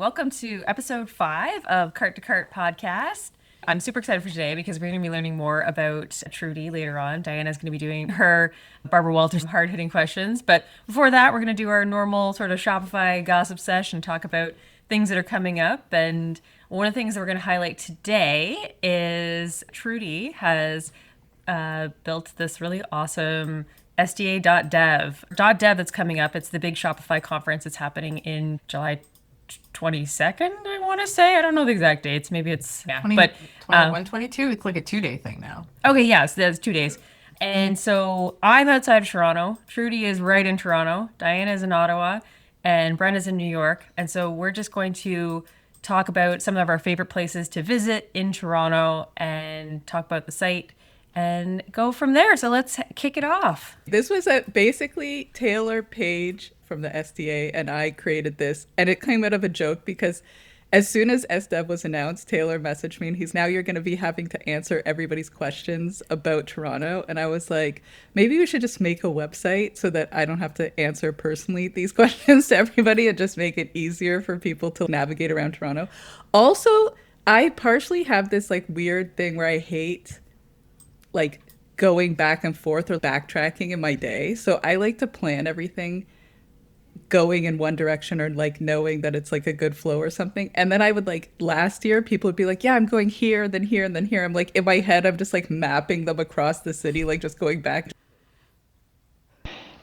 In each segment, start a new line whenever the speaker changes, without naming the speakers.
Welcome to episode 5 of Cart to Cart podcast. I'm super excited for today because we're going to be learning more about Trudy later on. Diana's going to be doing her Barbara Walters hard-hitting questions. But before that, we're going to do our normal sort of Shopify gossip session, talk about things that are coming up. And one of the things that we're going to highlight today is Trudy has built this really awesome sda.dev. .dev that's coming up. It's the big Shopify conference. It's happening in July 22nd, I want to say. I don't know the exact dates. Maybe it's
21, 22. It's like a 2-day thing now.
Okay, yes, that's 2 days. And so I'm outside of Toronto. Trudy is right in Toronto. Diana is in Ottawa, and Brenda's in New York. And so we're just going to talk about some of our favorite places to visit in Toronto and talk about the site and go from there. So let's kick it off.
This was basically Taylor Page from the SDA, and I created this, and it came out of a joke because as soon as SDev was announced, Taylor messaged me and you're going to be having to answer everybody's questions about Toronto. And I was like, maybe we should just make a website so that I don't have to answer personally these questions to everybody and just make it easier for people to navigate around Toronto. Also, I partially have this like weird thing where I hate like going back and forth or backtracking in my day. So I like to plan everything going in one direction or like knowing that it's like a good flow or something. And then I would like last year people would be like, yeah, I'm going here, then here, and then here. I'm like in my head I'm just like mapping them across the city, like just going back.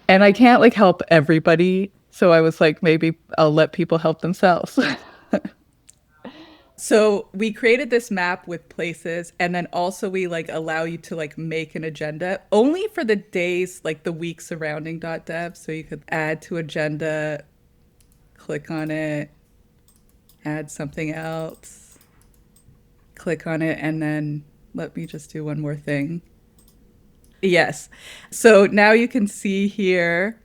And I can't like help everybody. So I was like, maybe I'll let people help themselves. So we created this map with places, and then also we like allow you to like make an agenda only for the days, like the week surrounding .dev. So you could add to agenda, click on it, add something else, click on it, and then let me just do one more thing. Yes. So now you can see here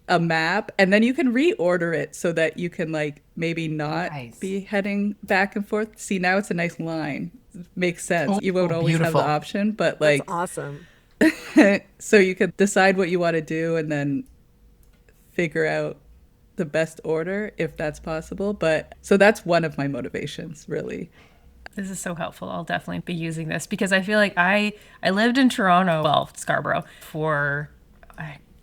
a map, and then you can reorder it so that you can like maybe not be heading back and forth. See, now it's a nice line. Makes sense. You won't always have the option, but like
that's awesome.
So you could decide what you want to do and then figure out the best order if that's possible. But so that's one of my motivations, really.
This is so helpful. I'll definitely be using this because I feel like I lived in Toronto, well, Scarborough, for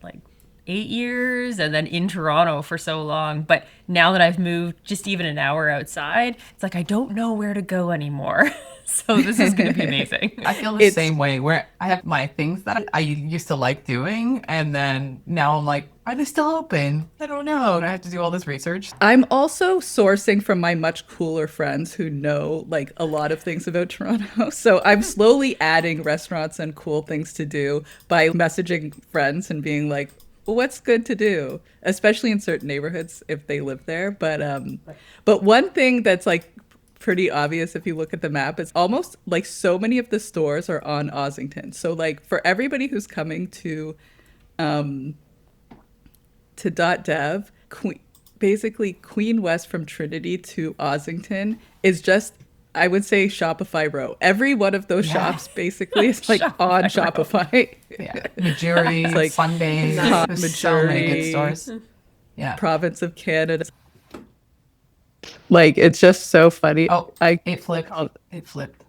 like 8 years and then in Toronto for so long. But now that I've moved just even an hour outside, it's like I don't know where to go anymore. So this is going to be amazing.
I feel the same way where I have my things that I used to like doing. And then now I'm like, are they still open? I don't know. And I have to do all this research.
I'm also sourcing from my much cooler friends who know like a lot of things about Toronto. So I'm slowly adding restaurants and cool things to do by messaging friends and being like, what's good to do, especially in certain neighborhoods if they live there. But one thing that's like pretty obvious if you look at the map is almost like so many of the stores are on Ossington. So like for everybody who's coming to .dev, basically Queen West from Trinity to Ossington is just, I would say, Shopify Row. Every one of those shops basically is like on Shopify.
Yeah, Majority,
like
Sundays,
Majority,
so many good stores. Yeah,
Province of Canada. Like it's just so funny.
Oh, it flipped. It flipped.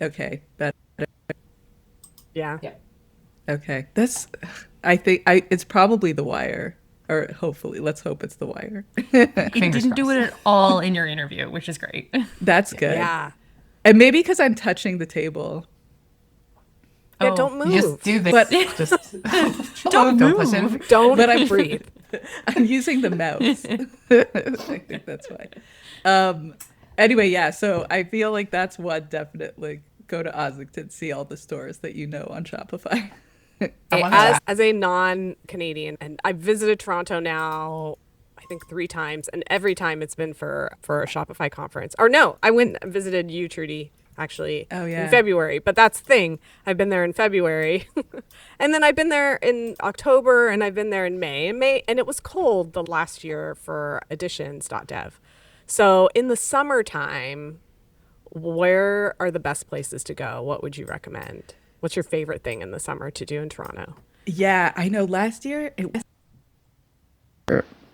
Okay, better.
Yeah.
Okay, that's. I think it's probably the wire. Or hopefully, let's hope it's the wire.
It didn't do it at all in your interview, which is great.
That's good.
Yeah.
And maybe because I'm touching the table.
Yeah, don't move.
Just do this.
But
just
don't
push in.
move. Don't
but I'm
breathe.
I'm using the mouse. I think that's why. Anyway, yeah. So I feel like that's one definitely. Go to Ossington, see all the stores that you know on Shopify.
As a non-Canadian, and I've visited Toronto now, I think 3 times, and every time it's been for a Shopify conference. Or no, I went and visited you, Trudy, actually, in February. But that's the thing. I've been there in February, and then I've been there in October, and I've been there in May. And it was cold the last year for editions.dev. So in the summertime, where are the best places to go? What would you recommend? What's your favorite thing in the summer to do in Toronto?
Yeah, I know. Last year it was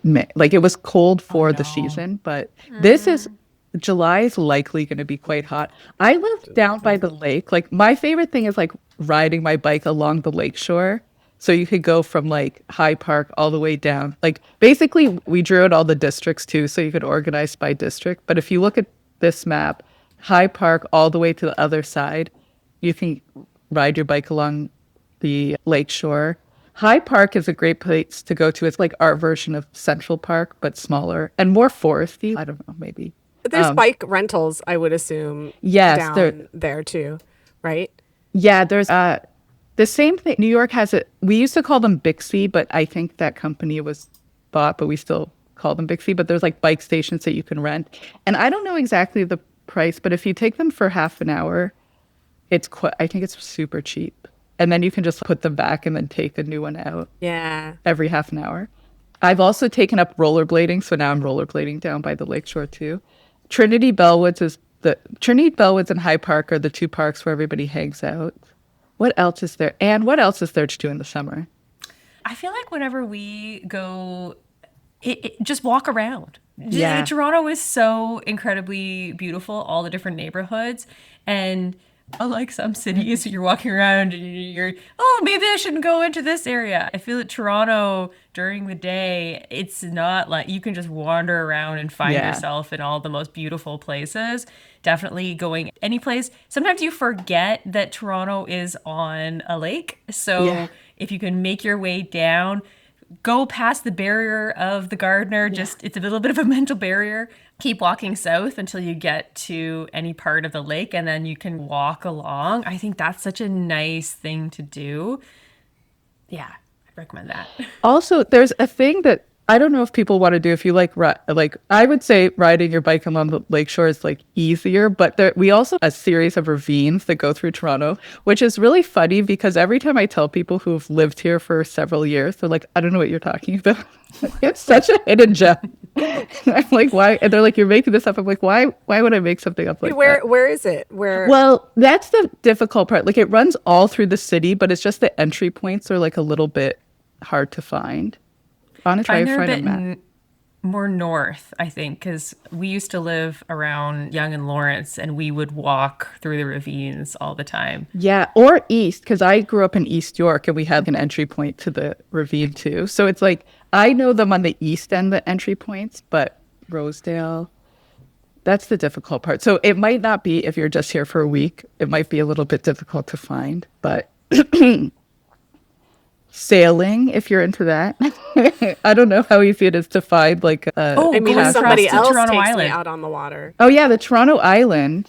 May. Like it was cold for the season, but this is July is likely going to be quite hot. I live down by the lake. Like my favorite thing is like riding my bike along the lakeshore. So you could go from like High Park all the way down. Like basically we drew out all the districts too, so you could organize by district. But if you look at this map, High Park all the way to the other side, you can ride your bike along the lakeshore. High Park is a great place to go to. It's like our version of Central Park, but smaller and more foresty. I don't know, maybe.
But there's bike rentals, I would assume,
Yes,
down there too, right?
Yeah, there's the same thing. New York has it. We used to call them Bixby, but I think that company was bought, but we still call them Bixby. But there's like bike stations that you can rent. And I don't know exactly the price, but if you take them for half an hour, I think it's super cheap. And then you can just put them back and then take a new one out
Yeah.
every half an hour. I've also taken up rollerblading, so now I'm rollerblading down by the lakeshore too. Trinity Bellwoods and High Park are the two parks where everybody hangs out. What else is there? And what else is there to do in the summer?
I feel like whenever we go, just walk around.
Yeah.
Toronto is so incredibly beautiful, all the different neighborhoods. And unlike some cities, you're walking around and you're, oh, maybe I shouldn't go into this area. I feel that Toronto during the day, it's not like you can just wander around and find
Yeah.
yourself in all the most beautiful places. Definitely going any place. Sometimes you forget that Toronto is on a lake. So
Yeah.
if you can make your way down, go past the barrier of the Gardner. Just it's a little bit of a mental barrier. Keep walking south until you get to any part of the lake, and then you can walk along. I think that's such a nice thing to do. Yeah, I'd recommend that.
Also, there's a thing that I don't know if people want to do if you like I would say riding your bike along the lakeshore is like easier, but we also have a series of ravines that go through Toronto, which is really funny because every time I tell people who've lived here for several years, they're like, I don't know what you're talking about. It's such a hidden gem. I'm like, why? And they're like, you're making this up. I'm like, why would I make something up like that?
Where is it? Where?
Well, that's the difficult part. Like it runs all through the city, but it's just the entry points are like a little bit hard to find. Honestly, I
They're a
find
bit
a map.
more north, I think, because we used to live around Yonge and Lawrence, and we would walk through the ravines all the time.
Yeah, or east, because I grew up in East York and we had an entry point to the ravine too. So it's like, I know them on the east end, the entry points, but Rosedale, that's the difficult part. So it might not be if you're just here for a week. It might be a little bit difficult to find, but sailing, if you're into that. I don't know how easy it is to find like
Oh,
I mean,
go
if
across
somebody
to
else
Toronto
takes me
Island.
out on the water.
Oh yeah, the Toronto Island.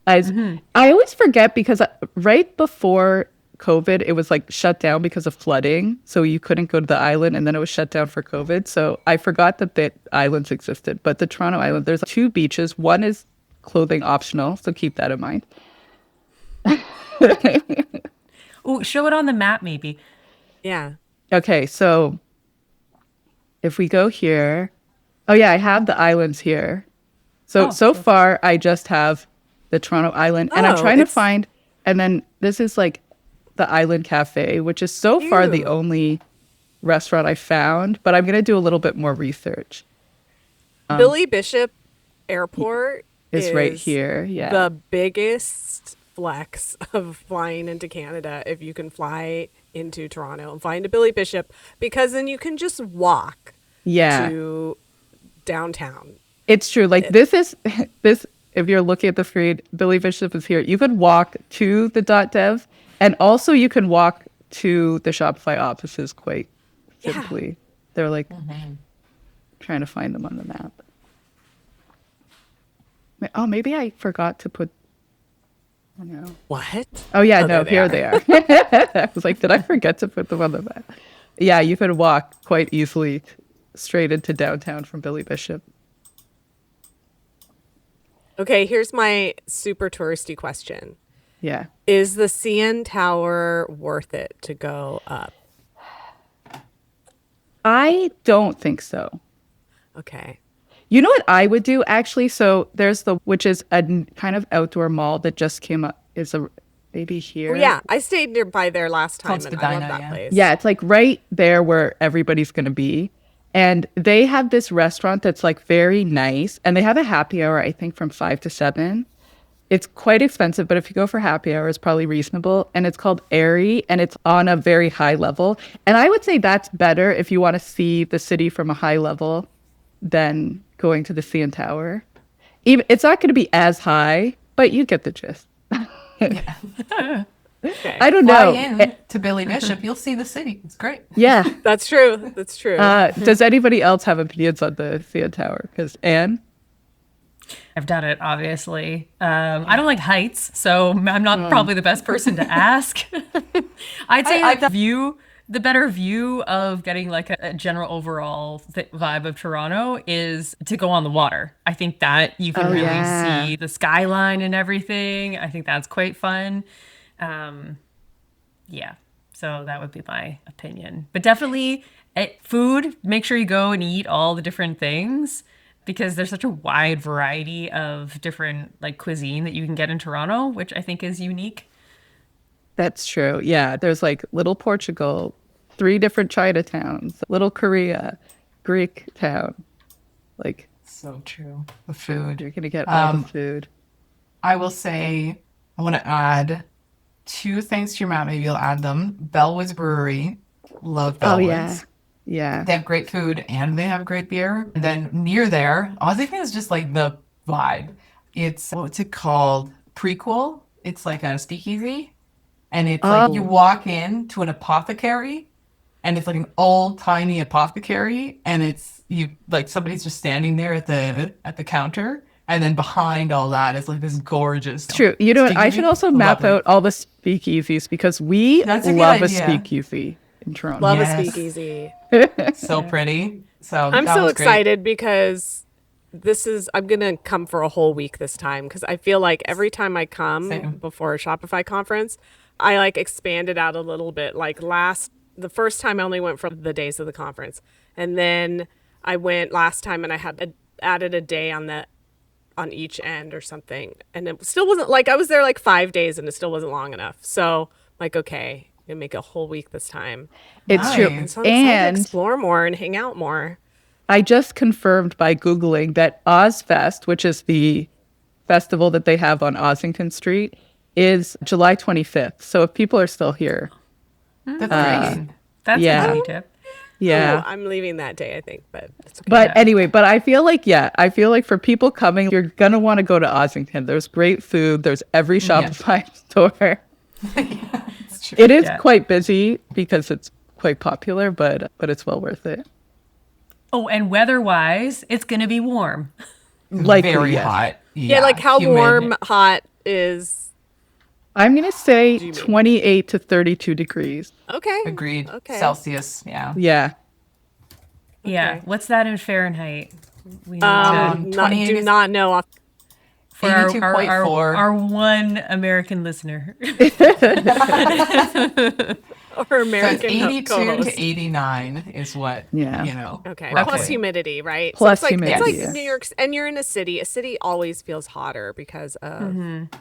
I always forget because right before COVID, it was like shut down because of flooding. So you couldn't go to the island and then it was shut down for COVID. So I forgot that the islands existed. But the Toronto Island, there's two beaches. One is clothing optional. So keep that in mind.
Oh, show it on the map, maybe.
Yeah.
Okay, so if we go here, oh yeah, I have the islands here. So far I just have the Toronto Island, and I'm
Oh,
trying to
it's-
find, and then this is like the Island Cafe, which is so far the
Ew.
only restaurant I found, but I'm gonna do a little bit more research.
Billy Bishop Airport
It's right here, yeah.
The biggest flex of flying into Canada if you can fly into Toronto and fly into Billy Bishop, because then you can just walk
Yeah,
to downtown.
it's true. Like this is this. If you're looking at the feed, Billy Bishop is here. You could walk to the .dev, and also you can walk to the Shopify offices quite simply. They're like trying to find them on the map. Oh, maybe I forgot to put. Oh no.
What?
Oh yeah, no,
there
here they are. I was like, did I forget to put them on the map? Yeah, you could walk quite easily straight into downtown from Billy Bishop.
Okay, here's my super touristy question.
Yeah.
Is the CN Tower worth it to go up?
I don't think so.
Okay.
You know what I would do actually? So there's which is a kind of outdoor mall that just came up. maybe here.
Yeah, I stayed nearby there last time,
Called
and I love
Spadina,
that
yeah.
place.
Yeah, it's like right there where everybody's going to be. And they have this restaurant that's like very nice. And they have a happy hour, I think, from 5 to 7. It's quite expensive, but if you go for happy hour, it's probably reasonable. And it's called Airy, and it's on a very high level. And I would say that's better if you want to see the city from a high level than going to the CN Tower. Even, it's not going to be as high, but you get the gist.
Okay.
I don't
Fly
know.
in to Billy Bishop, you'll see the city. It's great.
Yeah.
That's true. That's true.
Does anybody else have opinions on the CN Tower? Because Anne?
I've done it, obviously. I don't like heights, so I'm not probably the best person to ask. I'd say the better view of getting like a general overall vibe of Toronto is to go on the water. I think that you can really see the skyline and everything. I think that's quite fun. Yeah, so that would be my opinion. But definitely food, make sure you go and eat all the different things, because there's such a wide variety of different like cuisine that you can get in Toronto, which I think is unique.
That's true. Yeah, there's like Little Portugal, 3 different Chinatowns, Little Korea, Greek town. Like,
So true. The food.
you're going to get all the food.
I will say, I want to add 2 things to your map. Maybe you'll add them. Bellwoods Brewery. Love Bellwoods.
Oh, yeah. Yeah.
They have great food and they have great beer. And then near there, Ossington is just like the vibe. It's, what's it called? Prequel. It's like a speakeasy. And it's like you walk in to an apothecary, and it's like an old tiny apothecary, and it's you like somebody's just standing there at the counter, and then behind all that is like this gorgeous.
True. You know what? I should also map
Lovely.
out all the speakeasies because we
That's a good
love a
idea.
speakeasy in Toronto.
Love
Yes.
a speakeasy.
So pretty. So
I'm
that
so
was great.
excited because I'm going to come for a whole week this time, because I feel like every time I come
Same.
before a Shopify conference, I like expanded out a little bit. Like the first time I only went for the days of the conference. And then I went last time and I had added a day on each end or something. And it still wasn't like, I was there like 5 days and it still wasn't long enough. So like, okay, I'm gonna make a whole week this time.
It's true.
Nice.
So I'm excited to
And
explore more and hang out more.
I just confirmed by Googling that Ozfest, which is the festival that they have on Ossington Street, is July 25th. So if people are still here.
That's great.
That's
Yeah.
a handy tip.
Yeah.
Ooh, I'm leaving that day, I think, but it's okay.
But anyway, but I feel like for people coming, you're going to want to go to Ossington. There's great food. There's every Shopify store.
It's true.
It is
Yeah.
quite busy because it's quite popular, but it's well worth it.
Oh, and weather-wise, it's going to be warm.
Likely,
Very
yes.
hot.
yeah, like how
humid.
warm, hot is
I'm going to say 28 to 32 degrees.
okay.
Agreed.
Okay.
Celsius. Yeah.
Yeah.
Yeah.
Okay.
What's that in Fahrenheit? We need to,
Do not know off.
for our
82.4.
our one American listener.
Or
So it's
American
82
co-host.
to 89 is what,
Yeah.
you know.
Okay.
roughly.
Plus humidity, right?
Plus
so it's like,
humidity,
It's like
yeah.
New York, and you're in a city. A city always feels hotter because of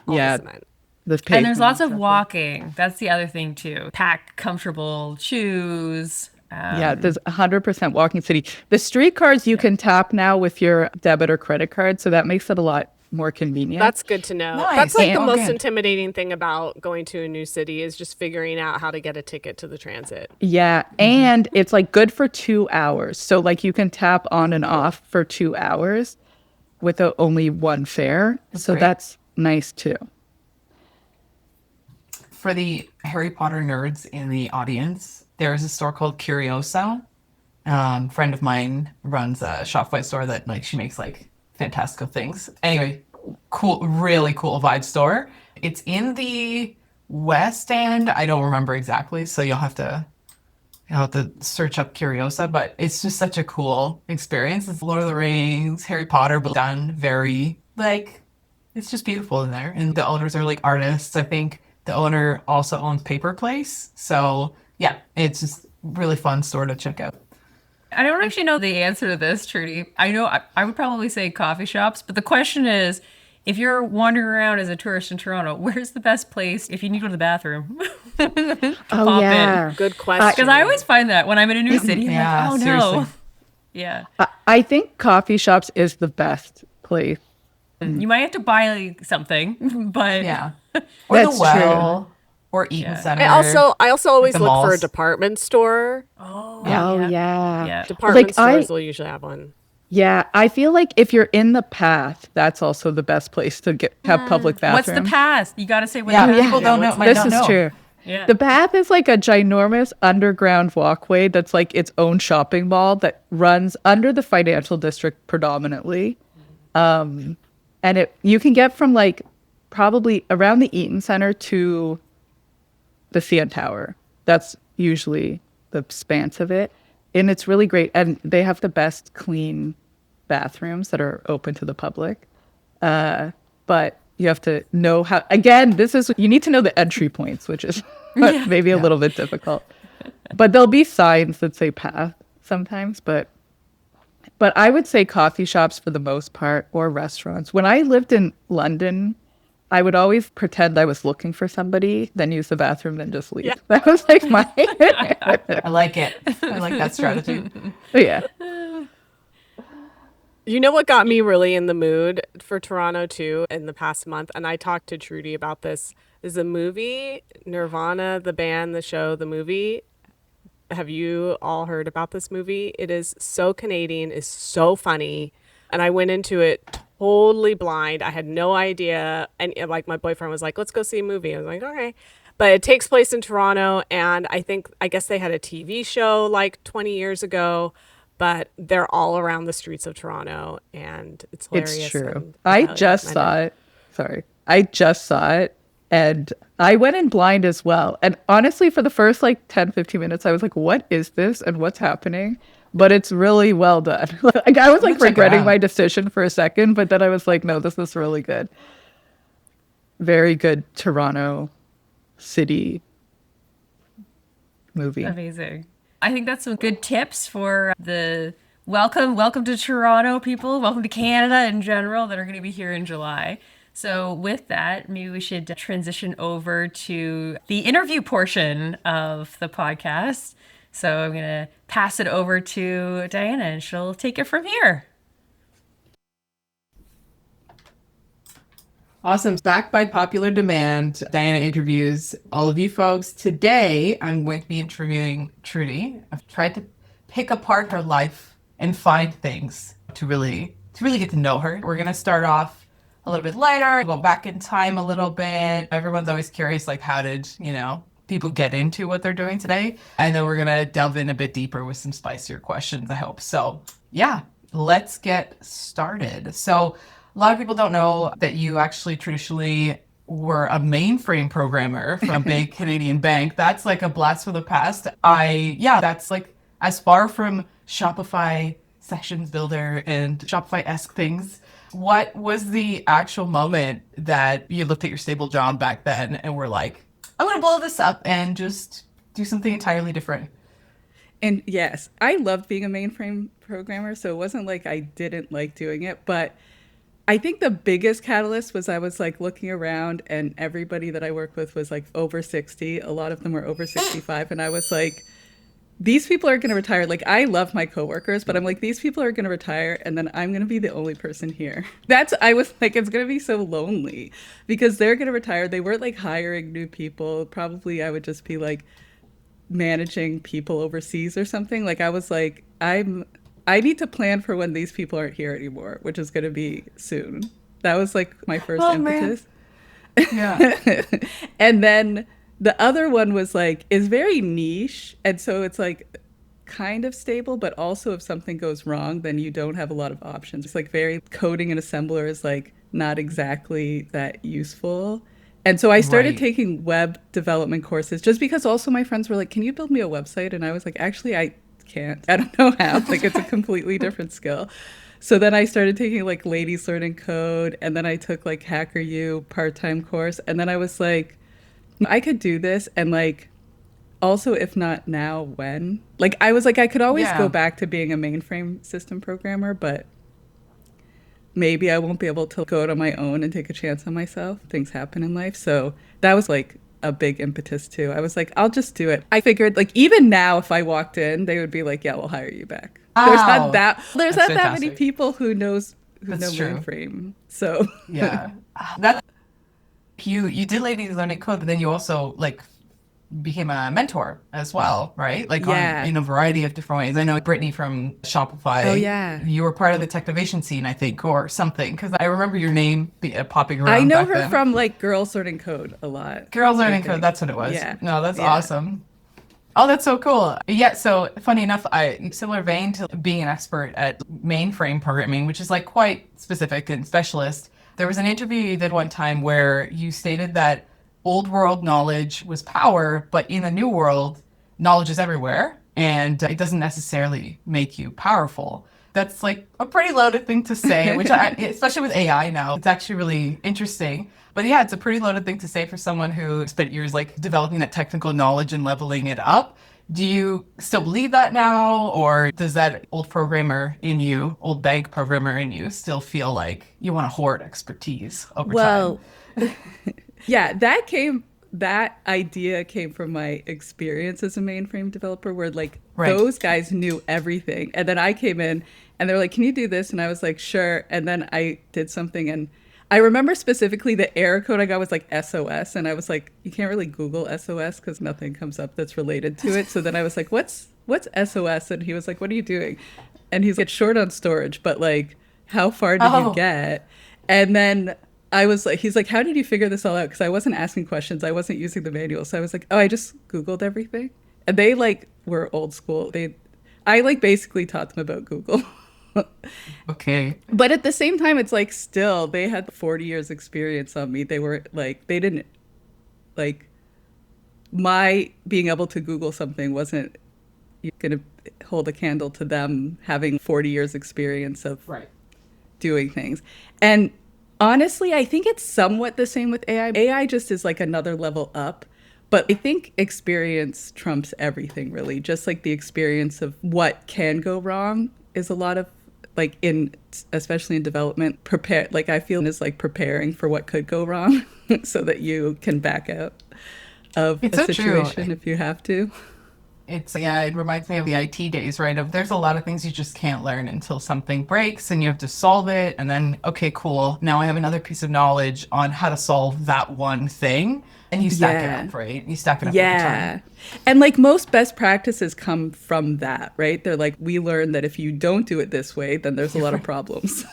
all
Yeah.
the cement.
The
And there's lots of
pavement.
walking. That's the other thing too. Pack comfortable shoes.
Yeah, there's 100% walking city. The streetcars you can tap now with your debit or credit card, so that makes it a lot more convenient.
That's good to know.
Nice.
That's like the
Oh,
most
good.
intimidating thing about going to a new city is just figuring out how to get a ticket to the transit.
Yeah, and it's like good for 2 hours. So like you can tap on and off for 2 hours with only one fare. So
great.
that's nice too.
For the Harry Potter nerds in the audience, there is a store called Curiosa. Friend of mine runs a Shopify store that like she makes like fantastical things. Anyway, cool, really cool vibe store. It's in the West End. I don't remember exactly, so you'll have to search up Curiosa. But it's just such a cool experience. It's Lord of the Rings, Harry Potter, but done very like it's just beautiful in there. And the owners are like artists. I think the owner also owns Paper Place. So yeah, it's just really fun store to check out.
I don't actually know the answer to this, Trudy. I know I would probably say coffee shops, but the question is if you're wandering around as a tourist in Toronto, where's the best place if you need to go to the bathroom? to pop in?
Good question.
Because I always find that when I'm in a new city, I'm
Yeah,
like, oh
seriously.
no. Yeah.
I think coffee shops is the best place.
You might have to buy something, but
Yeah. Or
That's
the well, or Eaton
Yeah.
Center.
I also always
the
look for a
malls.
department store.
Yeah.
Oh, yeah.
Yeah.
Department
Like,
stores will usually have one.
Yeah, I feel like if you're in the path, that's also the best place to have public bathrooms.
What's the path? You got to say what
Yeah,
the path
people
is.
don't know. Might
This
not
is
know.
true.
Yeah.
The path is like a ginormous underground walkway that's like its own shopping mall that runs under the financial district predominantly. And you can get from like probably around the Eaton Center to the CN Tower. That's usually the span of it. And it's really great. And they have the best clean bathrooms that are open to the public. But you have to know how, again, you need to know the entry points, which is maybe a little bit difficult. But there'll be signs that say path sometimes. But I would say coffee shops for the most part, or restaurants. When I lived in London, I would always pretend I was looking for somebody, then use the bathroom, then just leave.
Yeah.
That was like my...
I like it. I like that strategy.
yeah.
You know what got me really in the mood for Toronto too in the past month, and I talked to Trudy about this, is the movie Nirvana, the band, the show, the movie. Have you all heard about this movie? It is so Canadian, is so funny, and I went into it totally blind. I had no idea, and like my boyfriend was like, "Let's go see a movie." I was like, "Okay." But it takes place in Toronto, and I guess they had a TV show like 20 years ago, but they're all around the streets of Toronto, and it's hilarious.
It's true.
and
I
highly
just
recommend
saw it. Sorry. I just saw it. And I went in blind as well. And honestly, for the first like 10, 15 minutes, I was like, what is this and what's happening? But it's really well done. Like, I was like
Check it
regretting
out.
my decision for a second, but then I was like, no, this is really good. Very good Toronto city movie.
Amazing. I think that's some good tips for the welcome to Toronto people, welcome to Canada in general that are going to be here in July. So with that, maybe we should transition over to the interview portion of the podcast. So I'm going to pass it over to Diana and she'll take it from here.
Awesome. Back by popular demand, Diana interviews all of you folks. Today, I'm going to be interviewing Trudy. I've tried to pick apart her life and find things to really get to know her. We're going to start off a little bit lighter, go back in time a little bit. Everyone's always curious, like, how did, people get into what they're doing today? And then we're going to delve in a bit deeper with some spicier questions, I hope. So, yeah, let's get started. So, a lot of people don't know that you actually traditionally were a mainframe programmer from a big Canadian bank. That's like a blast from the past. That's like as far from Shopify sessions builder and Shopify-esque things. What was the actual moment that you looked at your stable job back then and were like, I'm going to blow this up and just do something entirely different?
And yes, I loved being a mainframe programmer, so it wasn't like I didn't like doing it, but I think the biggest catalyst was I was like looking around and everybody that I worked with was like over 60. A lot of them were over 65. And I was like, these people are going to retire. Like, I love my coworkers, but I'm like, these people are going to retire and then I'm going to be the only person here. I was like, it's going to be so lonely because they're going to retire. They weren't like hiring new people. Probably I would just be like managing people overseas or something. Like, I was like, I need to plan for when these people aren't here anymore, which is going to be soon. That was like my first impetus.
Yeah.
And then the other one was like, is very niche. And so it's like kind of stable, but also if something goes wrong, then you don't have a lot of options. It's like very coding and assembler is like not exactly that useful. And so I started taking web development courses just because also my friends were like, can you build me a website? And I was like, actually, I can't. I don't know how. Like, it's a completely different skill. So then I started taking like Ladies Learning Code, and then I took like HackerU part-time course, and then I was like, I could do this, and like, also if not now, when? Like, I was like, I could always go back to being a mainframe system programmer, but maybe I won't be able to go out on my own and take a chance on myself. Things happen in life. So that was like a big impetus too. I was like, I'll just do it. I figured like even now if I walked in, they would be like, yeah, we'll hire you back.
Oh,
There's
that's
not that many
fantastic.
people who know
That's true.
Mainframe. So
Yeah. That you did Ladies Learning Code, but then you also like became a mentor as well, right? Like
Yeah.
in a variety of different ways. I know Brittany from Shopify.
Oh, yeah.
You were part of the Technovation scene, I think, or something, because I remember your name popping around.
I know
back
her
then.
from like Girls Learning Code a lot.
Girls Learning
I
Code.
think.
That's what it was.
Yeah.
No, that's
Yeah.
awesome. Oh, that's so cool. Yeah, so funny enough, similar vein to being an expert at mainframe programming, which is like quite specific and specialist. There was an interview you did one time where you stated that old world knowledge was power, but in the new world, knowledge is everywhere, and it doesn't necessarily make you powerful. That's like a pretty loaded thing to say, which especially with AI now, it's actually really interesting. But yeah, it's a pretty loaded thing to say for someone who spent years like developing that technical knowledge and leveling it up. Do you still believe that now, or does that old programmer in you, old bank programmer in you, still feel like you want to hoard expertise over time?
Yeah, that idea came from my experience as a mainframe developer where like
Right.
those guys knew everything. And then I came in and they're like, can you do this? And I was like, sure. And then I did something and I remember specifically the error code I got was like SOS. And I was like, you can't really Google SOS because nothing comes up that's related to it. So then I was like, what's SOS? And he was like, what are you doing? And he's like, short on storage, but like, how far did you get? And then I was like, he's like, how did you figure this all out? Because I wasn't asking questions. I wasn't using the manual. So I was like, oh, I just Googled everything. And they like were old school. I like basically taught them about Google.
Okay.
But at the same time, it's like still, they had 40 years experience on me. They were like, they didn't like my being able to Google something wasn't going to hold a candle to them having 40 years experience of
Right.
doing things. And honestly, I think it's somewhat the same with AI. AI just is like another level up. But I think experience trumps everything, really. Just like the experience of what can go wrong is a lot of like especially in development, like I feel is like preparing for what could go wrong so that you can back out of
It's
a
so true.
situation if you have to.
It reminds me of the IT days, right? There's a lot of things you just can't learn until something breaks and you have to solve it. And then, okay, cool. Now I have another piece of knowledge on how to solve that one thing. And you stack it up, right? You stack it up over time.
And like most best practices come from that, right? They're like, we learned that if you don't do it this way, then there's a lot of problems.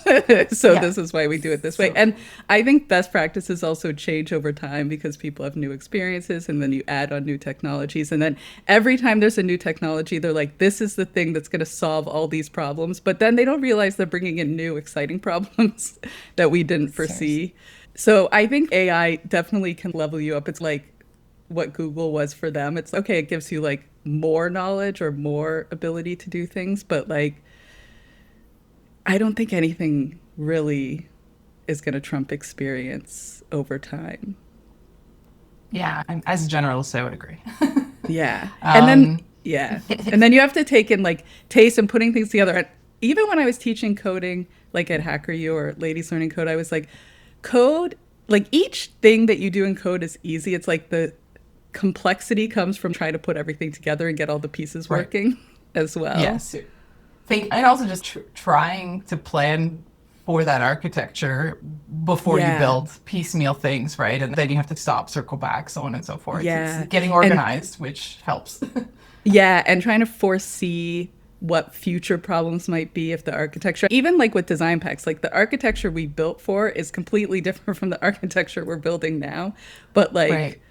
So this is why we do it this way. And I think best practices also change over time because people have new experiences and then you add on new technologies. And then every time there's a new technology, they're like, this is the thing that's going to solve all these problems. But then they don't realize they're bringing in new exciting problems that we didn't foresee. So I think AI definitely can level you up. It's like what Google was for them. It's okay, it gives you like more knowledge or more ability to do things, but like I don't think anything really is going to trump experience over time.
Yeah, as a generalist, I would agree.
Yeah. And then you have to take in like taste and putting things together. And even when I was teaching coding, like at HackerU or Ladies Learning Code, I was like, code, like each thing that you do in code is easy. It's like the complexity comes from trying to put everything together and get all the pieces working as well.
Yes. And also just trying to plan for that architecture before you build piecemeal things, right? And then you have to stop, circle back, so on and so forth.
Yeah.
It's getting organized, which helps.
And trying to foresee what future problems might be if the architecture, even like with design packs, like the architecture we built for is completely different from the architecture we're building now. But like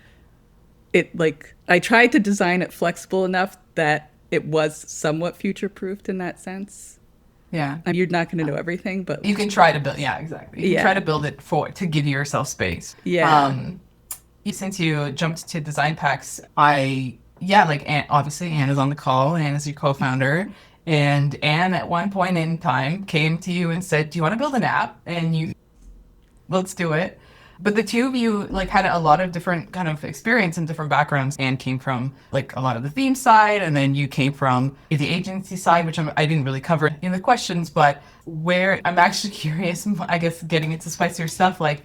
I tried to design it flexible enough that it was somewhat future proofed in that sense.
Yeah.
You're not going to know everything, but
you can try to build. Yeah, exactly. You can try to build it to give yourself space.
Yeah.
Since you jumped to design packs, obviously Anne is on the call. Anne is your co-founder. And Anne at one point in time came to you and said, do you want to build an app? And let's do it. But the two of you like had a lot of different kind of experience and different backgrounds. Anne came from like a lot of the theme side, and then you came from the agency side, which I didn't really cover in the questions, but where I'm actually curious, I guess, getting into spicier stuff, like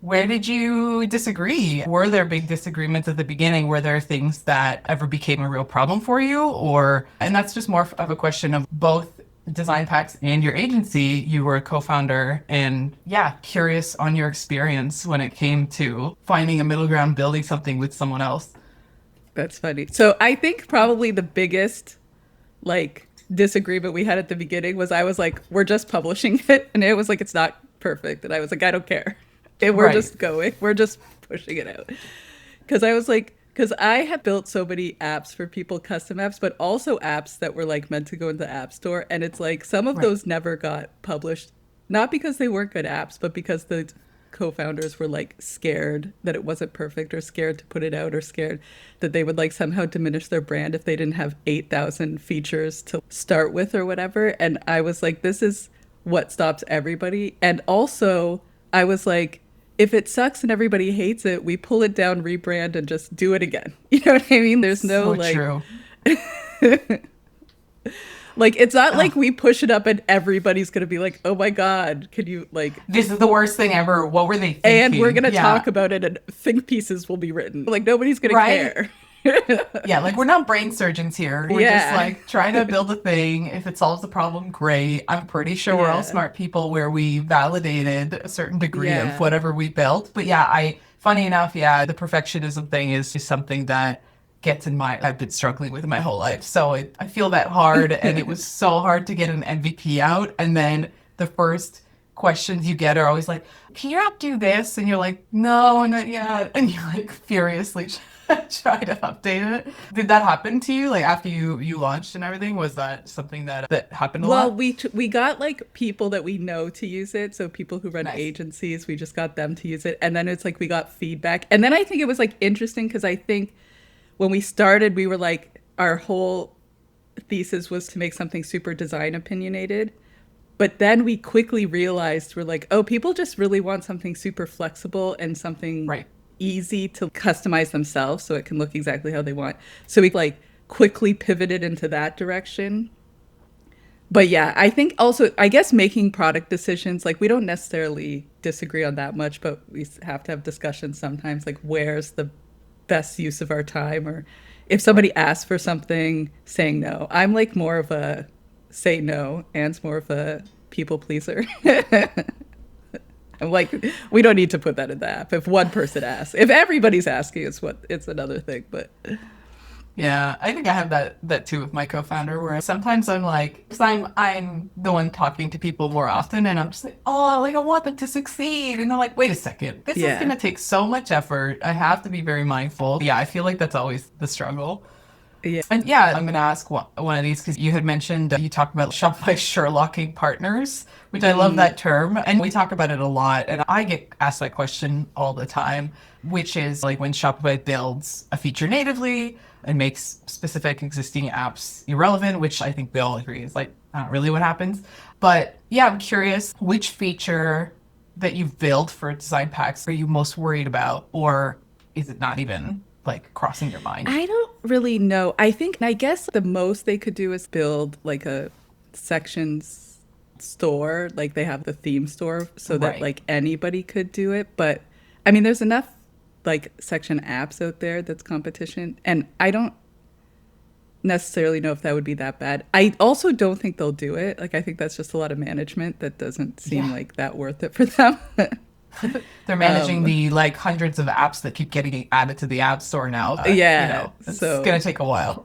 where did you disagree? Were there big disagreements at the beginning? Were there things that ever became a real problem for you? And that's just more of a question of both Design Packs and your agency. You were a co-founder, and yeah, curious on your experience when it came to finding a middle ground, building something with someone else.
That's funny. So I think probably the biggest like disagreement we had at the beginning was I was like, we're just publishing it. And it was like, it's not perfect. And I was like, I don't care. And we're just going. We're just pushing it out. Because I was like, because I had built so many apps for people, custom apps, but also apps that were like meant to go into the App Store. And it's like some of those never got published, not because they weren't good apps, but because the co-founders were like scared that it wasn't perfect, or scared to put it out, or scared that they would like somehow diminish their brand if they didn't have 8,000 features to start with or whatever. And I was like, this is what stops everybody. And also I was like, if it sucks and everybody hates it, we pull it down, rebrand, and just do it again. You know what I mean? There's no
so
like
true.
Like, it's not like we push it up and everybody's going to be like, oh my God, can you like...
This is the worst thing ever. What were they thinking?
And we're going to talk about it and think pieces will be written. Like, nobody's going to care.
Yeah, like we're not brain surgeons here. We're just like trying to build a thing. If it solves the problem, great. I'm pretty sure we're all smart people where we validated a certain degree of whatever we built. But yeah, funny enough, the perfectionism thing is just something that I've been struggling with my whole life. So I feel that hard, and it was so hard to get an MVP out. And then the first questions you get are always like, can your app do this? And you're like, no, not yet. And you're like furiously try to update it. Did that happen to you? Like after you launched and everything, was that something that happened a lot?
Well, we got like people that we know to use it. So people who run agencies, we just got them to use it. And then it's like we got feedback. And then I think it was like interesting because I think when we started, we were like, our whole thesis was to make something super design opinionated. But then we quickly realized we're like, oh, people just really want something super flexible and something easy to customize themselves so it can look exactly how they want. So we like quickly pivoted into that direction. But yeah, I think also, I guess making product decisions, like we don't necessarily disagree on that much, but we have to have discussions sometimes, like where's the best use of our time, or if somebody asks for something, saying no. I'm like more of a say no, Anne's more of a people pleaser. I'm like, we don't need to put that in the app. If one person asks, if everybody's asking, it's another thing. But
yeah, I think I have that too with my co-founder, where sometimes I'm like, because I'm the one talking to people more often, and I'm just like, oh, like I want them to succeed, and I'm like, wait a second, this is gonna take so much effort. I have to be very mindful. Yeah, I feel like that's always the struggle.
Yeah.
And yeah, I'm going to ask one of these because you had mentioned, you talked about Shopify Sherlocking partners, which I love that term. And we talk about it a lot. And I get asked that question all the time, which is like when Shopify builds a feature natively and makes specific existing apps irrelevant, which I think we all agree is like not really what happens. But yeah, I'm curious which feature that you've built for Design Packs are you most worried about, or is it not even like crossing your mind?
I don't really know. I guess the most they could do is build like a sections store, like they have the theme store, so that like anybody could do it. But I mean, there's enough like section apps out there that's competition, and I don't necessarily know if that would be that bad. I also don't think they'll do it. Like I think that's just a lot of management that doesn't seem like that worth it for them.
They're managing the like hundreds of apps that keep getting added to the App Store now. It's gonna take a while.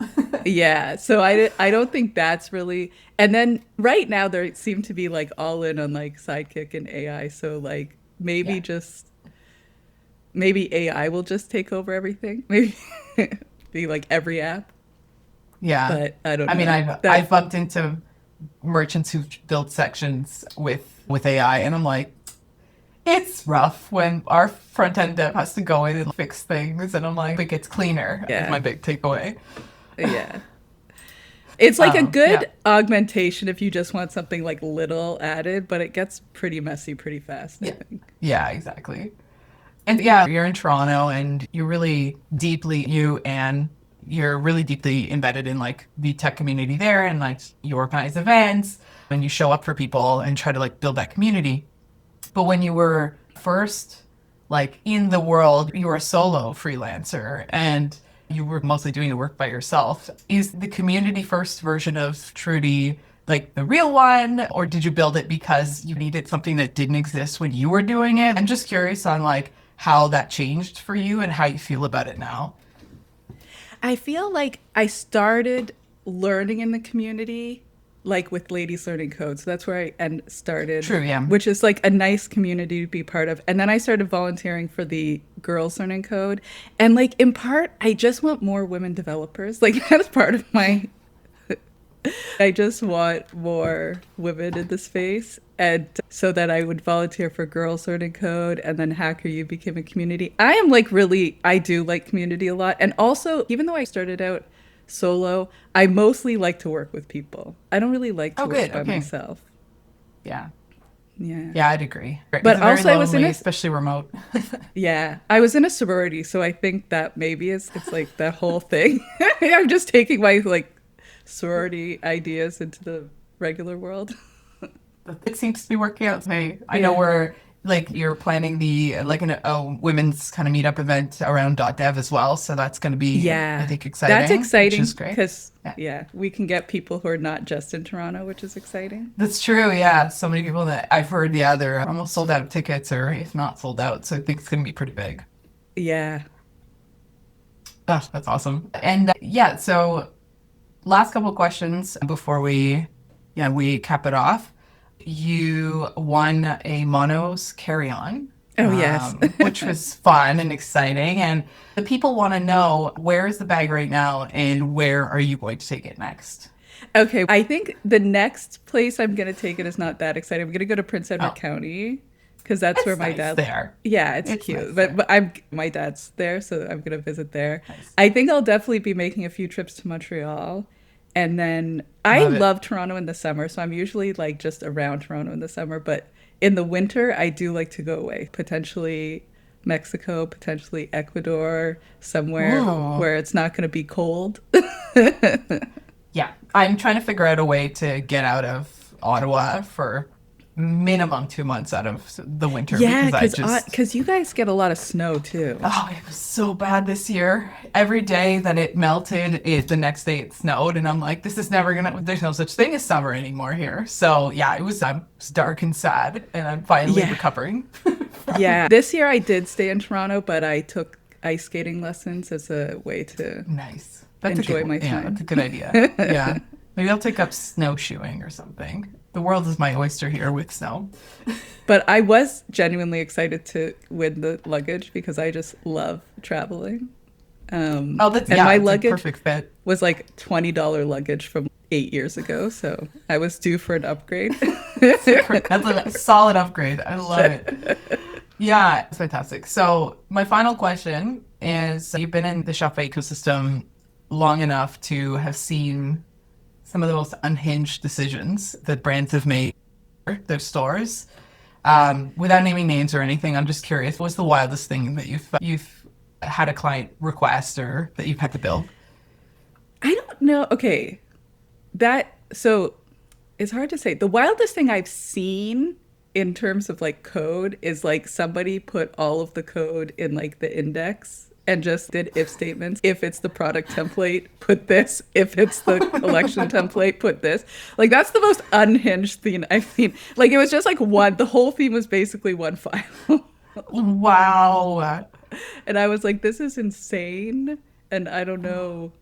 So I don't think that's really. And then right now there seem to be like all in on like Sidekick and AI. So like maybe AI will just take over everything. Maybe be like every app.
Yeah,
but I don't know.
I mean, I've bumped into merchants who build sections with AI, and I'm like, it's rough when our front end dev has to go in and fix things, and I'm like, it gets cleaner. Is my big takeaway.
Yeah. It's like a
Oh,
good
yeah.
augmentation if you just want something like little added, but it gets pretty messy pretty fast, I
Yeah.
think.
Yeah, exactly. And yeah, you're in Toronto and you're really deeply, you and you're really deeply embedded in like the tech community there and like you organize events and you show up for people and try to like build that community. But when you were first like in the world, you were a solo freelancer and you were mostly doing the work by yourself. Is the community first version of Trudy like the real one, or did you build it because you needed something that didn't exist when you were doing it? I'm just curious on like how that changed for you and how you feel about it now.
I feel like I started learning in the community, like with Ladies Learning Code. So that's where I started,
True, yeah.
which is like a nice community to be part of. And then I started volunteering for the Girls Learning Code. And like in part, I just want more women developers. Like that's part of my I just want more women in the space. And so that I would volunteer for Girls Learning Code and then Hacker U became a community. I am like really, I do like community a lot. And also, even though I started out solo, I mostly like to work with people. I don't really like to
Oh,
work
good.
by
Okay.
myself.
Yeah.
Yeah.
Yeah, I'd agree. It's
But
very
also I was in
lonely,
a,
especially remote.
yeah, I was in a sorority. So I think that maybe it's like that whole thing. I'm just taking my like sorority ideas into the regular world.
It seems to be working out for me. I know
Yeah.
we're like you're planning the like a women's kind of meetup event around .dev as well, so that's going to be I
Yeah,
think exciting.
that's exciting
Which is great.
because
Yeah.
yeah, we can get people who are not just in Toronto, which is exciting.
That's true. Yeah, so many people that I've heard. Yeah, they're almost sold out of tickets, or if not sold out. So I think it's going to be pretty big.
Yeah.
Oh, that's awesome. And yeah, so last couple of questions before we cap it off. You won a Monos carry-on,
Oh yes.
which was fun and exciting. And the people want to know, where is the bag right now and where are you going to take it next?
Okay, I think the next place I'm gonna take it is not that exciting. I'm gonna go to Prince Edward
Oh,
County because that's where
it's
my
nice
dad.
there.
Yeah, it's
It's nice
cute.
there.
But my dad's there, so I'm gonna visit there.
Nice.
I think I'll definitely be making a few trips to Montreal. And then I
Love it.
love Toronto in the summer, so I'm usually like just around Toronto in the summer, but in the winter I do like to go away. Potentially Mexico, potentially Ecuador, somewhere
Ooh.
where it's not gonna be cold.
Yeah, I'm trying to figure out a way to get out of Ottawa for minimum 2 months out of the winter
Yeah,
because I just
because you guys get a lot of snow too.
oh, it was so bad this year. Every day that it melted, the next day it snowed, and I'm like, this is never gonna. There's no such thing as summer anymore here. So yeah, it's dark and sad, and I'm finally
Yeah.
recovering.
Yeah, this year I did stay in Toronto, but I took ice skating lessons as a way to
Nice. That's
enjoy
a good,
my
yeah,
time.
that's a good idea. Yeah, maybe I'll take up snowshoeing or something. The world is my oyster here with snow.
But I was genuinely excited to win the luggage because I just love traveling.
Oh, that's
And
yeah,
my
it's a
luggage
perfect fit.
was like $20 luggage from 8 years ago, so I was due for an upgrade.
That's a solid upgrade. I love it. Yeah, it's fantastic. So my final question is, you've been in the Shopify ecosystem long enough to have seen some of the most unhinged decisions that brands have made for their stores. Without naming names or anything, I'm just curious, what's the wildest thing that you've had a client request or that you've had to build?
I don't know. Okay. So it's hard to say. The wildest thing I've seen in terms of like code is like somebody put all of the code in like the index and just did if statements. If it's the product template, put this. If it's the collection template, put this. Like that's the most unhinged thing I've seen. Like it was just like the whole theme was basically one file.
Wow.
And I was like, this is insane. And I don't know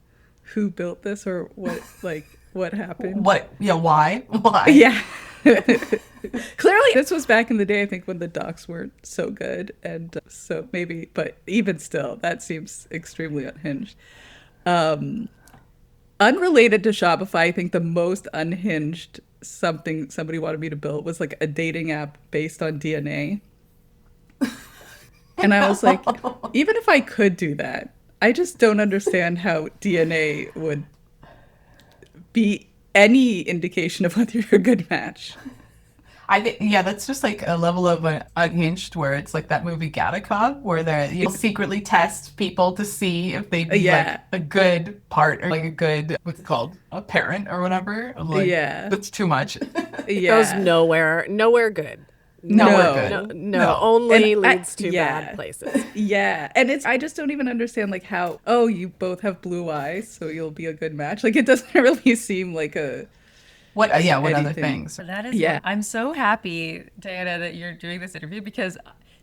who built this or what happened.
What? Yeah, why? Why?
Yeah. Clearly, this was back in the day, I think, when the docs weren't so good. And so maybe, but even still, that seems extremely unhinged. Unrelated to Shopify, I think the most unhinged something somebody wanted me to build was like a dating app based on DNA. And I was like, even if I could do that, I just don't understand how DNA would be any indication of whether you're a good match.
I think, yeah, that's just like a level of unhinged where it's like that movie Gattaca where they secretly test people to see if they'd be
Yeah.
like a good partner, like a good, what's it called, a parent or whatever. I'm like,
Yeah.
that's too much.
Yeah.
Goes nowhere good.
No,
No.
we're good.
No, only
And
leads to bad places.
Yeah. And I just don't even understand like how, oh, you both have blue eyes, so you'll be a good match. Like it doesn't really seem like a
What other
anything.
things?
That is,
Yeah.
I'm so happy, Diana, that you're doing this interview because,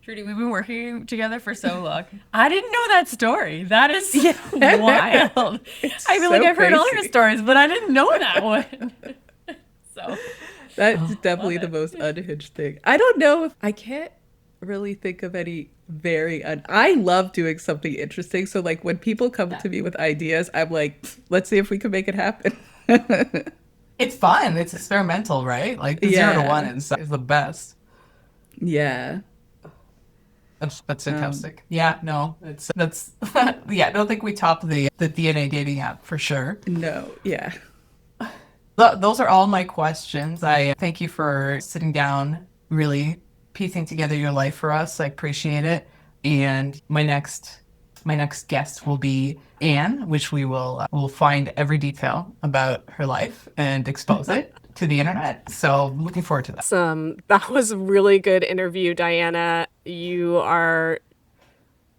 Trudy, we've been working together for so long. I didn't know that story. That is so wild. I feel like
so
I've heard all your
crazy.
stories, but I didn't know that one. So,
That's definitely the most unhinged thing. I don't know if I can't really think of any I love doing something interesting. So like when people come to me with ideas, I'm like, let's see if we can make it happen.
It's fun. It's experimental, right? Like the 0 to 1 is the best.
Yeah.
That's fantastic. Yeah, no, that's yeah. I don't think we top the DNA dating app for sure.
No. Yeah.
Those are all my questions. I thank you for sitting down, really piecing together your life for us. I appreciate it. And my next guest will be Anne, which we'll find every detail about her life and expose it to the internet. So looking forward to that.
That was a really good interview, Diana. You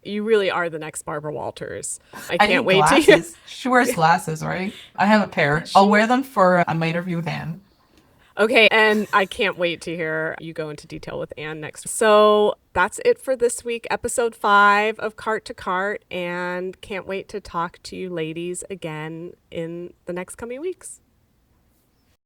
really are the next Barbara Walters. I can't
need
wait to
glasses. She wears glasses, right? I have a pair. I'll wear them for my interview with Anne.
Okay, and I can't wait to hear you go into detail with Anne next. So that's it for this week, episode 5 of Cart to Cart, and can't wait to talk to you ladies again in the next coming weeks.